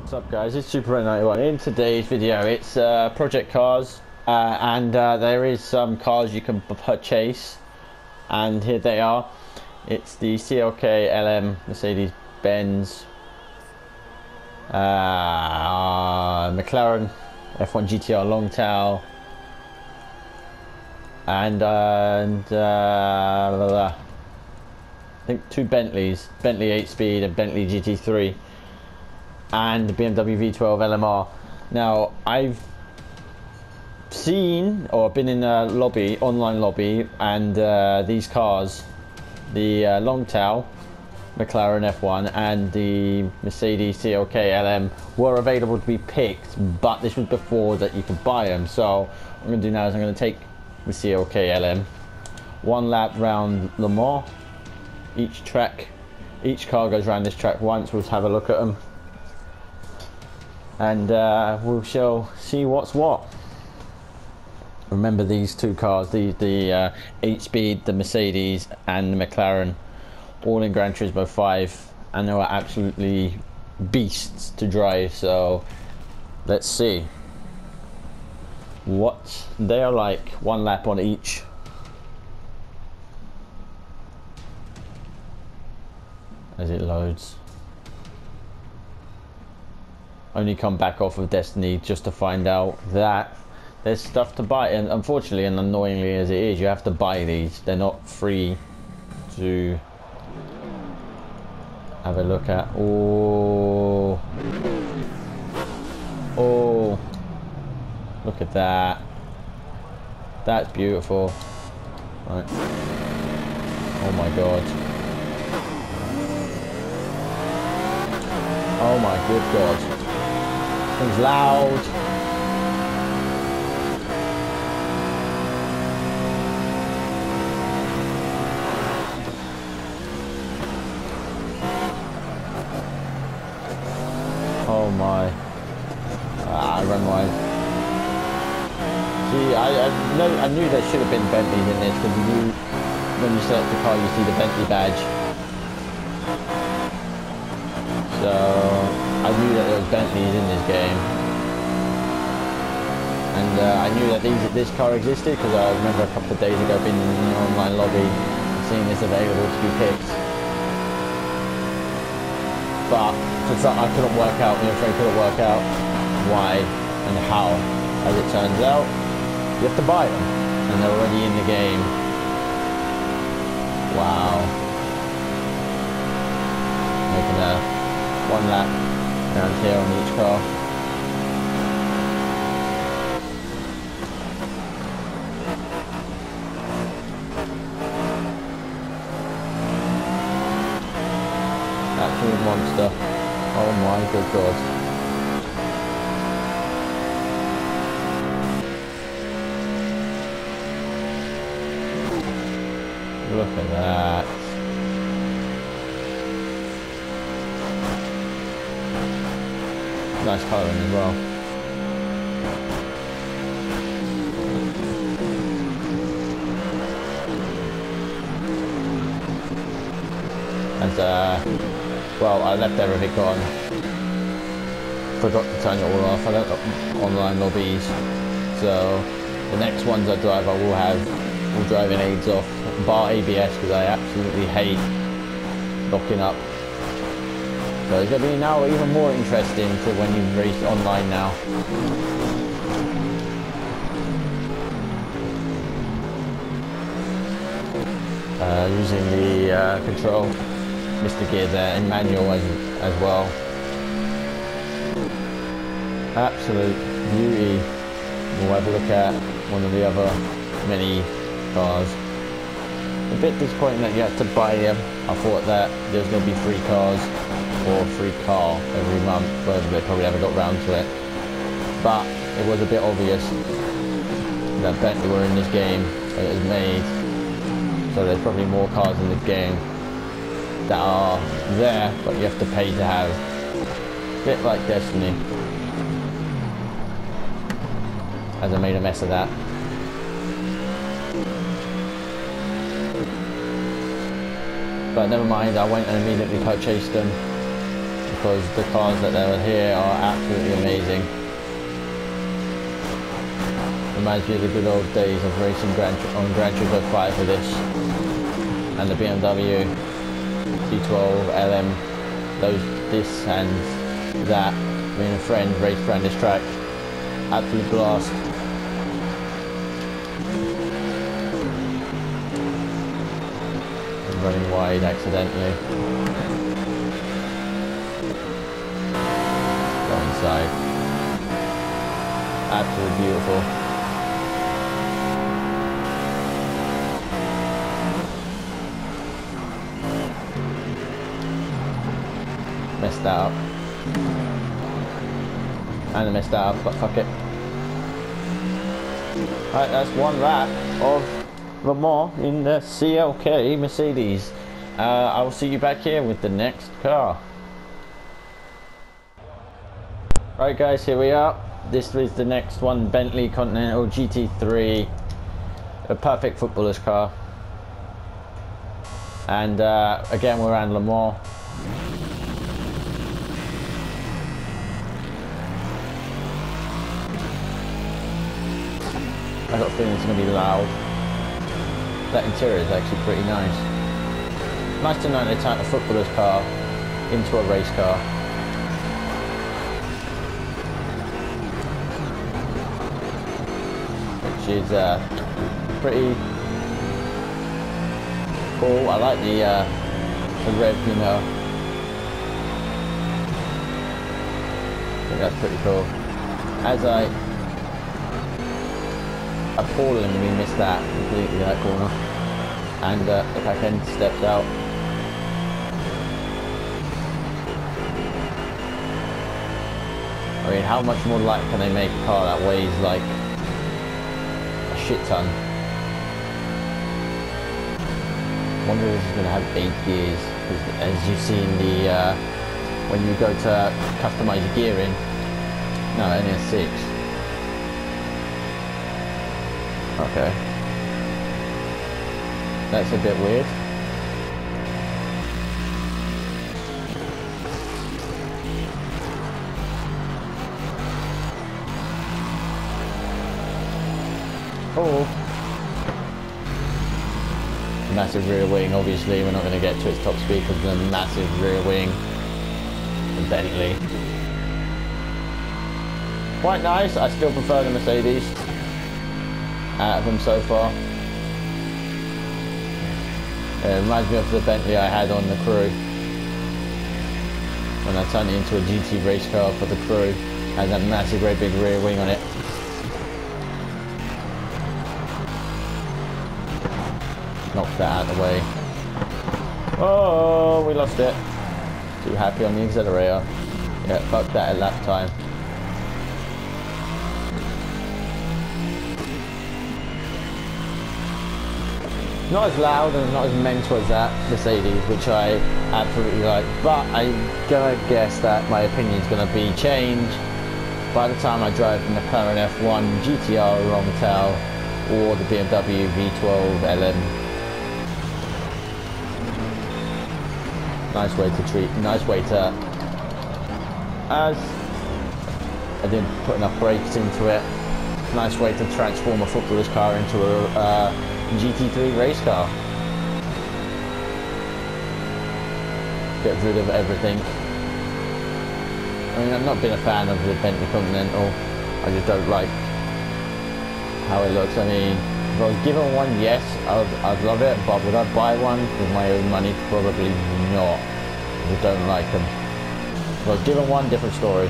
What's up guys, it's Super91. In today's video it's Project Cars and there is some cars you can purchase, and here they are. It's the CLK LM Mercedes-Benz McLaren F1 GTR Longtail and I think two Bentleys, Bentley 8-speed and Bentley GT3, and the BMW V12 LMR. Now I've seen or been in a lobby, online lobby, and these cars, the Longtail McLaren F1 and the Mercedes CLK LM, were available to be picked, but this was before that you could buy them. So what I'm going to do now is I'm going to take the CLK LM one lap round Le Mans. Each car goes around this track once. We'll have a look at them, and we shall see what's what. Remember these two cars, the 8-speed, the Mercedes and the McLaren, all in Gran Turismo 5, and they were absolutely beasts to drive. So let's see what they are like. One lap on each. As it loads. Only come back off of Destiny just to find out that there's stuff to buy, and unfortunately and annoyingly as it is, you have to buy these. They're not free to have a look at. Oh, look at that. That's beautiful. Right. Oh my god. Oh my good god. Thing's loud. Oh my. I run wide. See, I knew there should have been Bentleys in this, because when you select the car you see the Bentley badge. So I knew that there was Bentleys in this game, and I knew that this car existed because I remember a couple of days ago being in an online lobby and seeing this available to be picked. But for some, I couldn't work out, my friend couldn't work out why and how. As it turns out, you have to buy them, and they're already in the game. Wow. Making a one lap down here on each car. Absolute monster. Oh my good god. Look at that. Nice colouring as well. And well, I left everything on. Forgot to turn it all off. I don't got online lobbies, so the next ones I drive I will have all driving aids off, bar ABS, because I absolutely hate locking up. So it's going to be now even more interesting for when you race online now. Using the control, Mr. Gear there, and manual as well. Absolute beauty. We'll have a look at one of the other mini cars. A bit disappointing that you have to buy them. I thought that there's going to be free cars or a free car every month, but they probably haven't got round to it. But it was a bit obvious that Bentley were in this game that it was made, so there's probably more cars in this game that are there, but you have to pay to have. A bit like Destiny. As I made a mess of that. But never mind, I went and immediately purchased them. because the cars that are here are absolutely amazing. Reminds me of the good old days of racing on Gran Turismo 5 with this, and the BMW V12 LM, this and that. Me and a friend raced around this track, absolute blast. I'm running wide accidentally. Go inside. Absolutely beautiful. Messed that up. And I messed that up, but fuck it. Alright, that's one lap of Le Mans in the CLK Mercedes. I will see you back here with the next car. Right guys, here we are. This is the next one, Bentley Continental GT3. A perfect footballer's car. And again, we're around Le Mans. I got a feeling it's going to be loud. That interior is actually pretty nice. Nice to know they turned a footballer's car into a race car. Which is pretty cool. I like the red, you know. I think that's pretty cool. As I appallingly missed that completely, that corner, and the back end steps out. I mean, how much more light can they make a car that weighs like a shit ton? I wonder if it's going to have 8 gears, because as you see in the when you go to customize your gearing, no, it only has 6. Okay. That's a bit weird. Oh. Massive rear wing, obviously we're not going to get to its top speed because of the massive rear wing. The Bentley. Quite nice, I still prefer the Mercedes out of them so far. It reminds me of the Bentley I had on the Crew when I turned it into a GT race car for the Crew. Had that massive great big rear wing on it. Knocked that out of the way. Oh, we lost it. Too happy on the accelerator. Yeah, fuck that at lap time. Not as loud and not as mental as that Mercedes, which I absolutely like, but I'm gonna guess that my opinion's gonna be changed by the time I drive the McLaren F1 GTR Longtail or the BMW V12 LM. Nice way to, as I didn't put enough brakes into it, nice way to transform a footballer's car into a GT3 race car. Get rid of everything. I mean, I've not been a fan of the Bentley Continental. I just don't like how it looks. I mean, if I was given one, yes, I'd love it, but would I buy one with my own money? Probably not. I just don't like them. If I was given one, different story.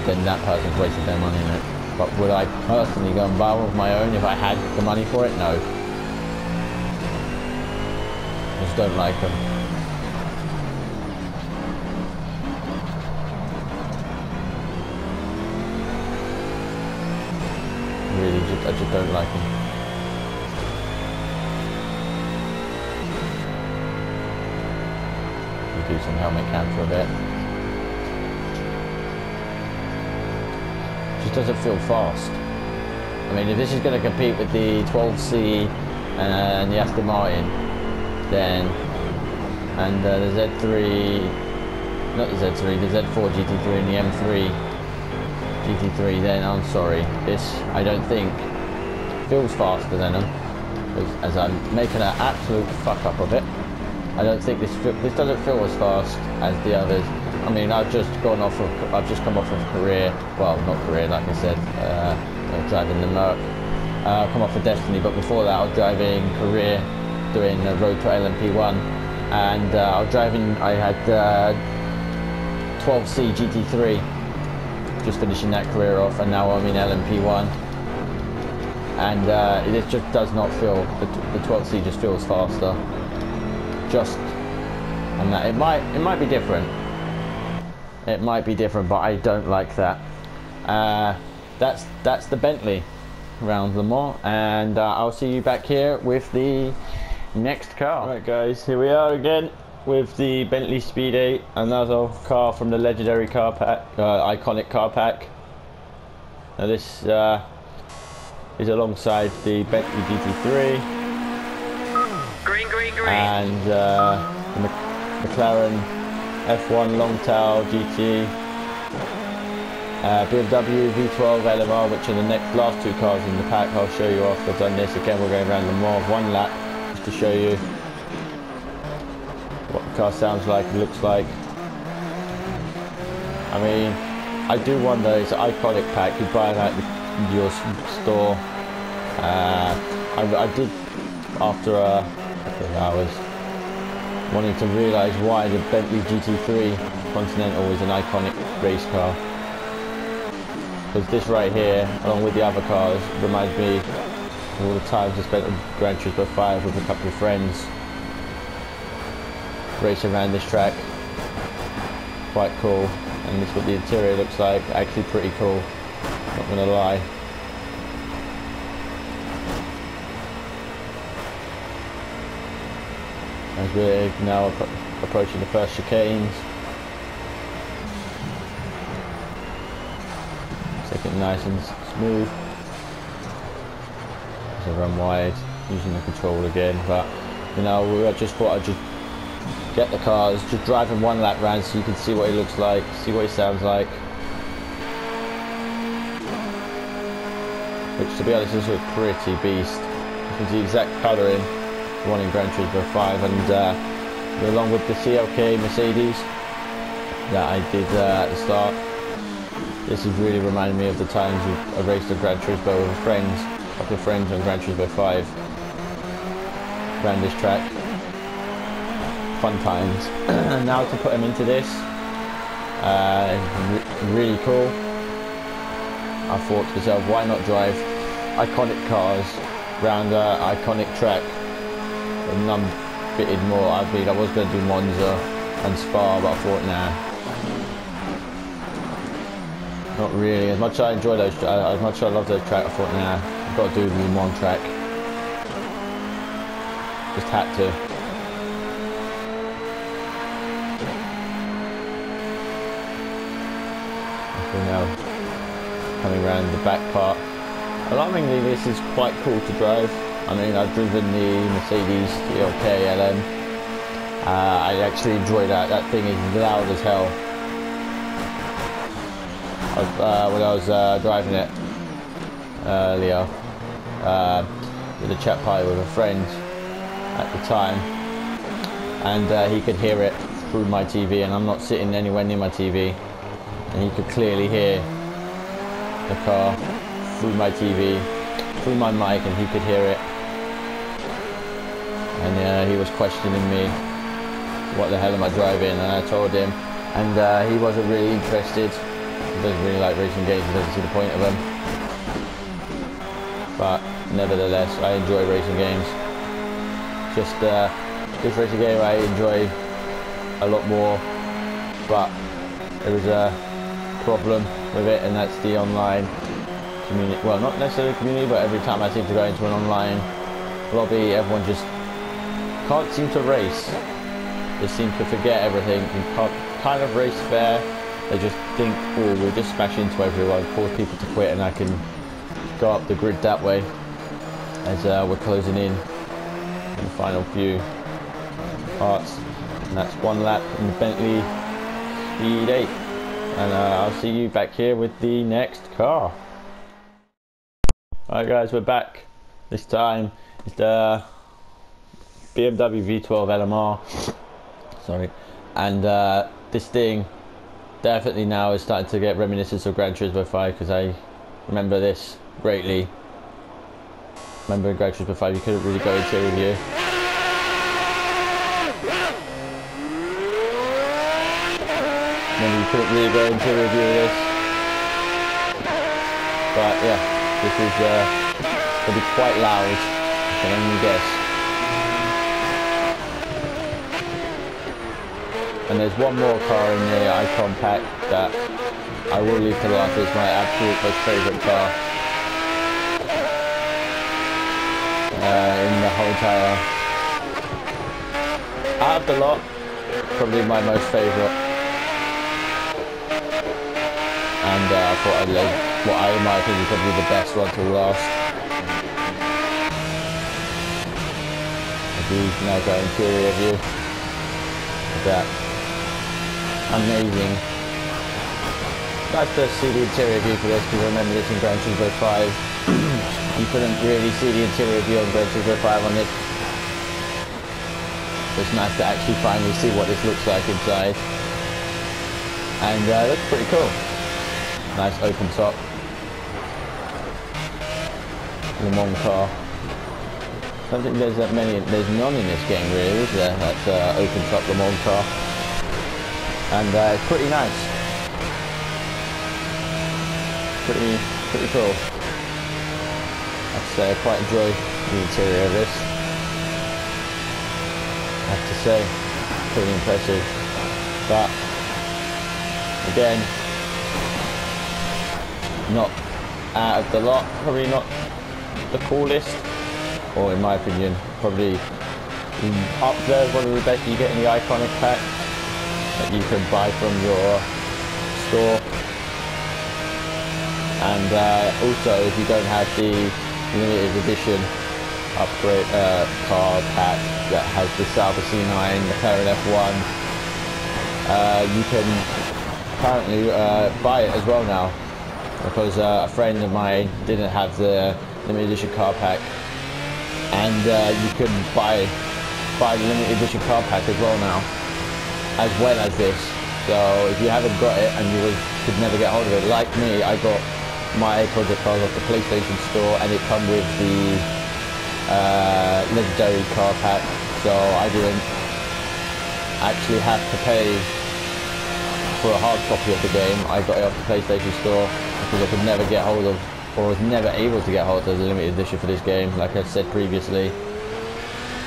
Then that person's wasted their money on it. But would I personally go and buy one of my own if I had the money for it? No. I just don't like them. Really, I just don't like them. Do some helmet cam for a bit. Just doesn't feel fast. I mean, if this is going to compete with the 12C and the Aston Martin, then and the Z3 not the Z3, the Z4 GT3 and the M3 GT3, then I'm sorry. This, I don't think, feels faster than them, as I'm making an absolute fuck up of it. I don't think this doesn't feel as fast as the others. I mean, I've just come off of career, well, not career, like I said, driving the Merc. Come off of Destiny, but before that I was driving career, doing the Road to LMP1, and I had 12C GT3, just finishing that career off, and now I'm in LMP1, and it just does not feel, the 12C just feels faster, and that it might be different. It might be different, but I don't like that. That's the Bentley around Le Mans, and I'll see you back here with the next car. Right guys, here we are again with the Bentley Speed 8, another car from the legendary car pack, iconic car pack. Now this is alongside the Bentley GT3 green. and the McLaren F1 Longtail GT, BMW V12 LMR, which are the last two cars in the pack. I'll show you after I've done this. Again, we're going around the Mans, one lap, just to show you what the car sounds like, looks like. I mean, I do wonder, it's an iconic pack, you buy it at your store. I did, after a couple of hours, wanting to realise why the Bentley GT3 Continental is an iconic race car. Because this right here, along with the other cars, reminds me of all the times I spent on Gran Turismo 5 with a couple of friends, racing around this track. Quite cool, and this is what the interior looks like. Actually pretty cool, not gonna lie. As we're now approaching the first chicanes. Take it nice and smooth. As I run wide, using the control again, but you know, I just thought I'd just get the cars, just driving one lap round so you can see what it looks like, see what it sounds like. Which, to be honest, is a pretty beast. This is the exact colouring one in Gran Turismo 5, and along with the CLK Mercedes that I did at the start. This is really reminding me of the times I raced a Gran Turismo with friends, a couple of friends on Gran Turismo 5 around this track. Fun times. And now to put them into this, really cool. I thought to myself, why not drive iconic cars around an iconic track and none fitted more. I mean, I was going to do Monza and Spa, but I thought, nah. Not really. As much as I enjoy those, as much as I love those tracks, I thought, nah, I've got to do the Le Mans track. Just had to. We're now coming around the back part. Alarmingly, this is quite cool to drive. I mean, I've driven the Mercedes CLK LM. I actually enjoy that. That thing is loud as hell. When I was driving it earlier with a chat party with a friend at the time, and he could hear it through my TV, and I'm not sitting anywhere near my TV, and he could clearly hear the car through my TV, through my mic, and he could hear it. And he was questioning me, what the hell am I driving? And I told him, and he wasn't really interested. He doesn't really like racing games, he doesn't see the point of them. But nevertheless, I enjoy racing games. Just this racing game I enjoy a lot more, but there is a problem with it, and that's the online community. Well, not necessarily community, but every time I seem to go into an online lobby, everyone just can't seem to race. They seem to forget everything and can't kind of race fair. They just think, oh, we'll just smash into everyone, cause people to quit, and I can go up the grid that way as we're closing in on the final few parts. And that's one lap in the Bentley Speed 8. And I'll see you back here with the next car. Alright guys, we're back. This time it's the BMW V12 LMR. Sorry. And this thing definitely now is starting to get reminiscence of Gran Turismo 5, because I remember this greatly. Remember in Gran Turismo 5 you couldn't really go into a review. Remember you couldn't really go into a review of this. But yeah, this is going to be quite loud, I can only guess. And there's one more car in the Icon pack that I will leave to last. It's my absolute most favourite car in the whole entire. Out of the lot, probably my most favourite. And I thought I'd leave what I, in my opinion, is probably the best one to last. He's now going to a review of that. Amazing. Nice to see the interior view for this, because I remember this in Gran Turismo 5. You couldn't really see the interior view on Gran Turismo 5 on this. It's nice to actually finally see what this looks like inside. And that's pretty cool. Nice open top. Le Mans car. I don't think there's that many, there's none in this game really, is there? That's open top Le Mans car. And it's pretty nice. Pretty cool. I'd say I quite enjoy the interior of this. I have to say, pretty impressive. But again, not out of the lot, probably not the coolest, or in my opinion, probably up there, one of the best you get in the Iconic pack that you can buy from your store. And also, if you don't have the limited edition upgrade car pack that has the Sauber C9, McLaren F1, you can apparently buy it as well now, because a friend of mine didn't have the limited edition car pack, and you can buy the limited edition car pack as well now, as well as this. So if you haven't got it and you could never get hold of it, like me, I got my project cars off the PlayStation store, and it come with the legendary car pack, so I didn't actually have to pay for a hard copy of the game. I got it off the PlayStation store because I could never get hold of, or was never able to get hold of, the limited edition for this game. Like I said previously,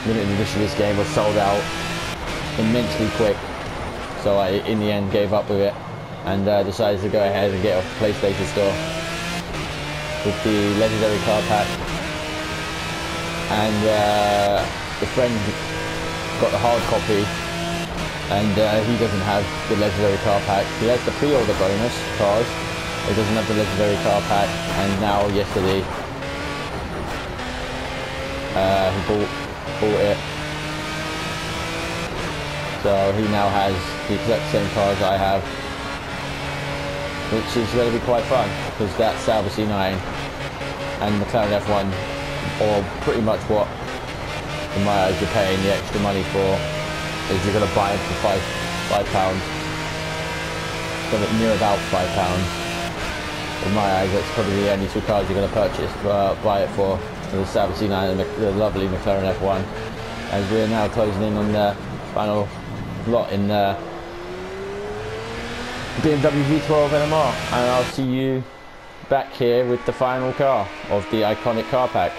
limited edition of this game was sold out immensely quick, so I in the end gave up with it and decided to go ahead and get it off the PlayStation store with the legendary car pack. And the friend got the hard copy, and he doesn't have the legendary car pack. He has the pre-order bonus cars, he doesn't have the legendary car pack. And now yesterday he bought it, so he now has the exact same cars I have, which is going to be quite fun, because that Sauber C9 and McLaren F1 are pretty much what, in my eyes, you're paying the extra money for. Is you're going to buy it for £5, something near about £5. In my eyes, that's probably the only two cars you're going to purchase, buy it for, the Sauber C9 and the lovely McLaren F1. As we're now closing in on the final lot in BMW V12 LMR, and I'll see you back here with the final car of the Iconic car pack.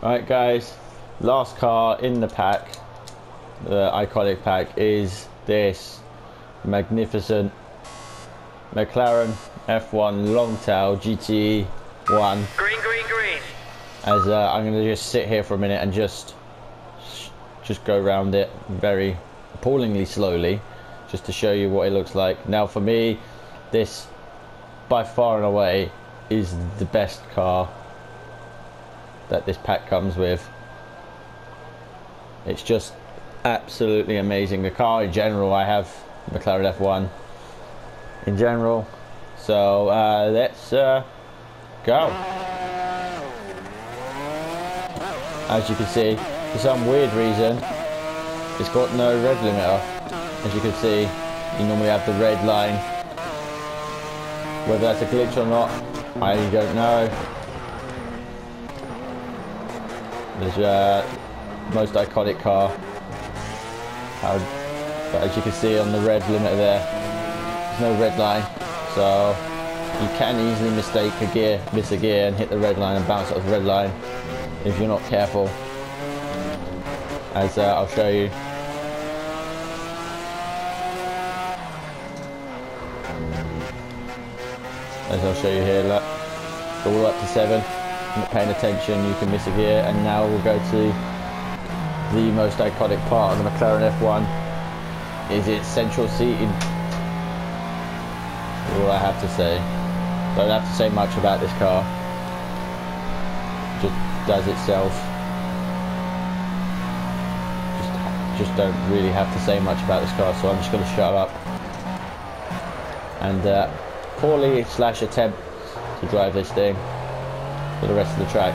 Alright guys, last car in the pack, the Iconic pack, is this magnificent McLaren F1 Longtail GT1. Green, green, green. As I'm going to just sit here for a minute and just go around it very appallingly slowly, just to show you what it looks like. Now for me, this by far and away is the best car that this pack comes with. It's just absolutely amazing. The car in general, I have the McLaren F1 in general. So let's go. As you can see, for some weird reason, it's got no red limiter. As you can see, you normally have the red line. Whether that's a glitch or not, I don't know. There's most iconic car. But as you can see on the red limiter there, there's no red line. So you can easily mistake a gear, miss a gear and hit the red line and bounce off the red line if you're not careful. As I'll show you. As I'll show you here, look, all up to 7. Not paying attention, you can miss a gear. And now we'll go to the most iconic part of the McLaren F1, is its central seating. All I have to say. Don't have to say much about this car. Just does itself. Just don't really have to say much about this car, so I'm just going to shut up and poorly / attempt to drive this thing for the rest of the track.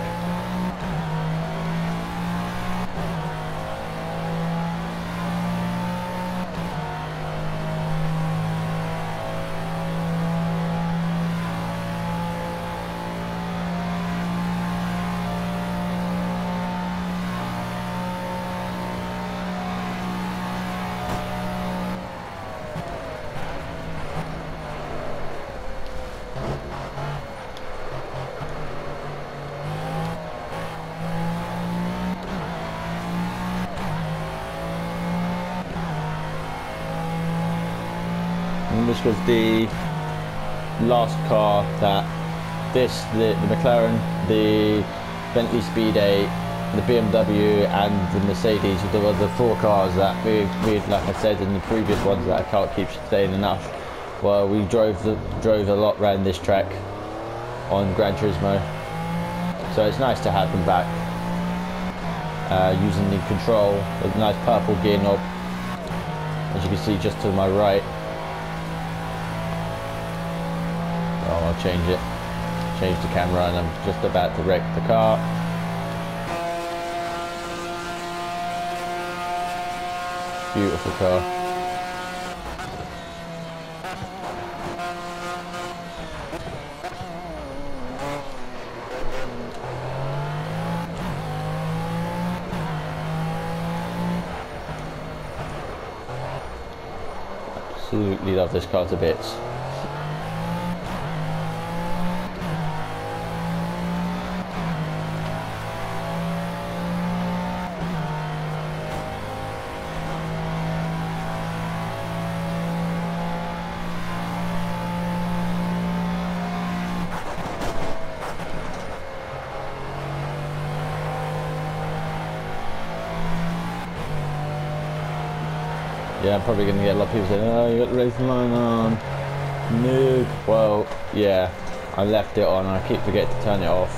And this was the last car that the McLaren, the Bentley Speed 8, the BMW and the Mercedes were the 4 cars that we like I said in the previous ones that I can't keep saying enough. Well, we drove a lot around this track on Gran Turismo, so it's nice to have them back. Using the control, a nice purple gear knob, as you can see just to my right. Oh, I'll change the camera, and I'm just about to wreck the car. Beautiful car. Absolutely love this car to bits. Yeah, I'm probably going to get a lot of people saying, oh, you got the racing line on. Noob. Well, yeah, I left it on. I keep forgetting to turn it off.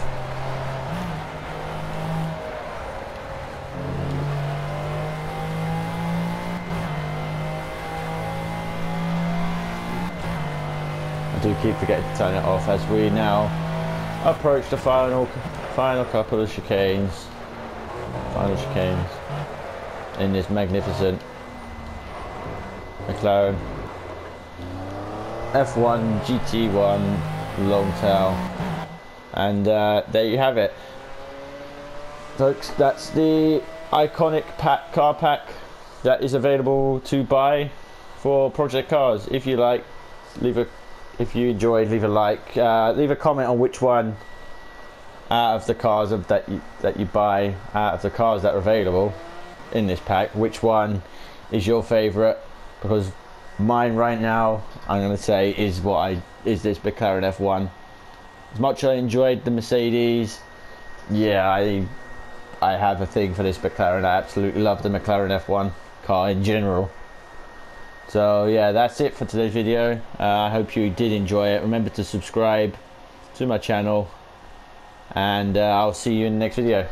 I do keep forgetting to turn it off as we now approach the final couple of chicanes. Final chicanes in this magnificent McLaren F1 GT1 long tail, and there you have it, folks. That's the iconic car pack that is available to buy for Project Cars. If you like, if you enjoyed, leave a like, leave a comment on which one out of the cars that you buy, out of the cars that are available in this pack, which one is your favorite. Because mine right now, I'm going to say, is this McLaren F1. As much as I enjoyed the Mercedes, yeah, I have a thing for this McLaren. I absolutely love the McLaren F1 car in general. So yeah, that's it for today's video. I hope you did enjoy it. Remember to subscribe to my channel, and I'll see you in the next video.